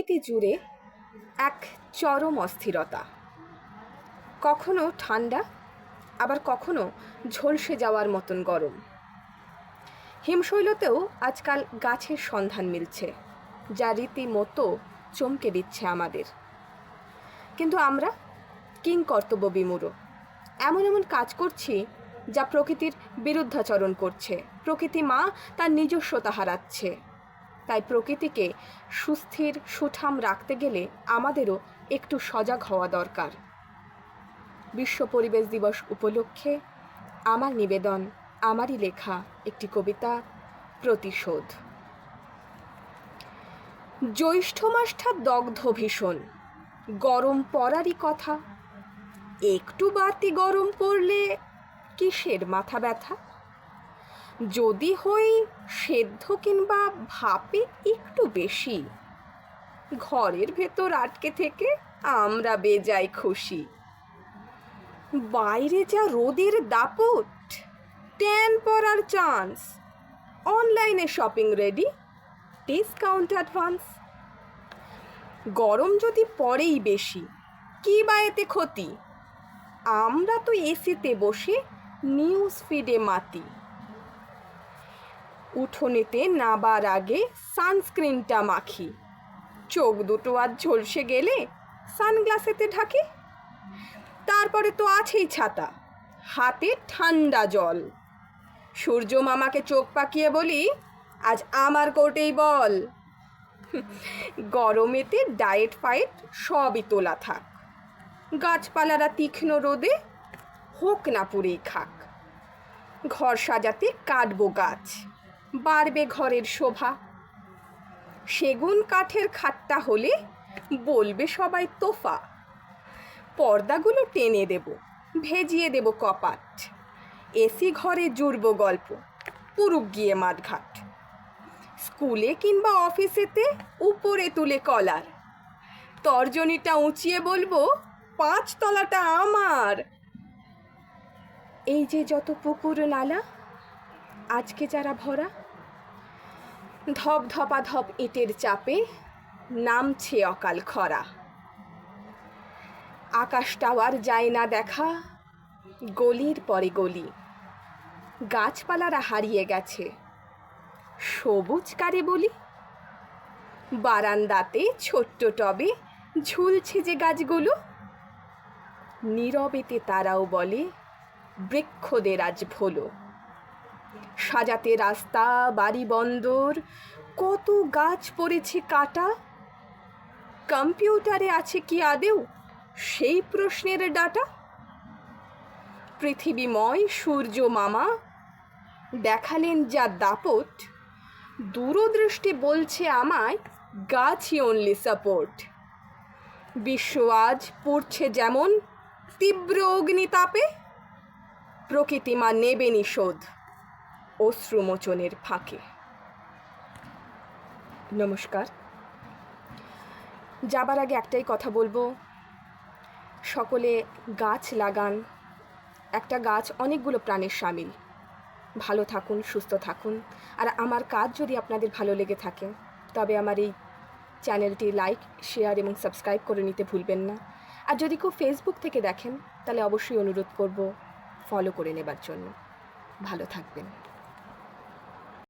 প্রকৃতি জুড়ে এক চরম অস্থিরতা, কখনো ঠান্ডা, আবার কখনো ঝলসে যাওয়ার মতন গরম। হিমশৈলতেও আজকাল গাছের সন্ধান মিলছে, যা রীতিমতো চমকে দিচ্ছে আমাদের। কিন্তু আমরা কিংকর্তব্য বিমূঢ় এমন এমন কাজ করছি যা প্রকৃতির বিরুদ্ধাচরণ করছে। প্রকৃতি মা তার নিজস্বতা হারাচ্ছে। তাই প্রকৃতিকে সুস্থির সুঠাম রাখতে গেলে আমাদেরও একটু সজাগ হওয়া দরকার। বিশ্ব পরিবেশ দিবস উপলক্ষে আমার নিবেদন, আমারই লেখা একটি কবিতা, প্রতিশোধ। জ্যৈষ্ঠ মাসটা দগ্ধ ভীষণ, গরম পড়ারই কথা। একটু বাড়তি গরম পড়লে কিসের মাথা ব্যথা? যদি হই সেদ্ধ কিংবা ভাপে একটু বেশি, ঘরের ভেতর আটকে থেকে আমরা বেজায় খুশি। বাইরে যা রোদের দাপট, ট্যান পড়ার চান্স, অনলাইনে শপিং রেডি, ডিসকাউন্ট অ্যাডভান্স। গরম যদি পড়েই বেশি, কি বা এতে ক্ষতি? আমরা তো এসিতে বসে নিউজ ফিডে মাতি। উঠোনেতে নাবার আগে সানস্ক্রিনটা মাখি, চোখ দুটো আজ ঝলসে গেলে সানগ্লাসেতে ঢাকি। তারপরে তো আছেই ছাতা, হাতে ঠান্ডা জল। সূর্য মামাকে চোখ পাকিয়ে বলি, আজ আমার কোর্টেই বল। গরমেতে ডায়েট ফাইট সবই তোলা থাক, গাছপালারা তীক্ষ্ণ রোদে হোক না পুড়েই খাক। ঘর সাজাতে কাটবো গাছ, বাড়বে ঘরের শোভা। সেগুন কাঠের খাটটা হলে বলবে সবাই তোফা। পর্দাগুলো টেনে দেব, ভেজিয়ে দেব কপাট। এসি ঘরে জুড়ব গল্প, পুরুক গিয়ে মাঠঘাট। স্কুলে কিংবা অফিসেতে উপরে তুলে কলার, তর্জনীটা উঁচিয়ে বলবো 5 তলাটা আমার। এই যে যত পুকুর নালা আজকে যারা ভরা, ধপ ধপা ধপ ইটের চাপে নামছে অকাল খরা। আকাশটাও আর যায় না দেখা, গলির পরে গলি। গাছপালারা হারিয়ে গেছে, সবুজ কারে বলি? বারান্দাতে ছোট্ট টবে ঝুলছে যে গাছগুলো, নীরবেতে তারাও বলে বৃক্ষদের আজ ভোলো। সাজাতে রাস্তা, বাড়ি, বন্দর, কত গাছ পড়েছে কাটা। কম্পিউটারে আছে কি আদেও সেই প্রশ্নের ডাটা? পৃথিবীময় সূর্য মামা দেখালেন যা দাপট, দূরদৃষ্টি বলছে আমায় গাছই অনলি সাপোর্ট। বিশ্ব আজ পড়ছে যেমন তীব্র অগ্নিতাপে, প্রকৃতি মা নেবে নিশোধ অশ্রুমোচনের ফাঁকে। নমস্কার। যাবার আগে একটাই কথা বলবো, সকলে গাছ লাগান। একটা গাছ অনেকগুলো প্রাণের শামিল। ভালো থাকুন, সুস্থ থাকুন। আর আমার কাজ যদি আপনাদের ভালো লেগে থাকে তবে আমার এই চ্যানেলটি লাইক, শেয়ার এবং সাবস্ক্রাইব করে নিতে ভুলবেন না। আর যদি কেউ ফেসবুক থেকে দেখেন তাহলে অবশ্যই অনুরোধ করব ফলো করে নেবার জন্য। ভালো থাকবেন।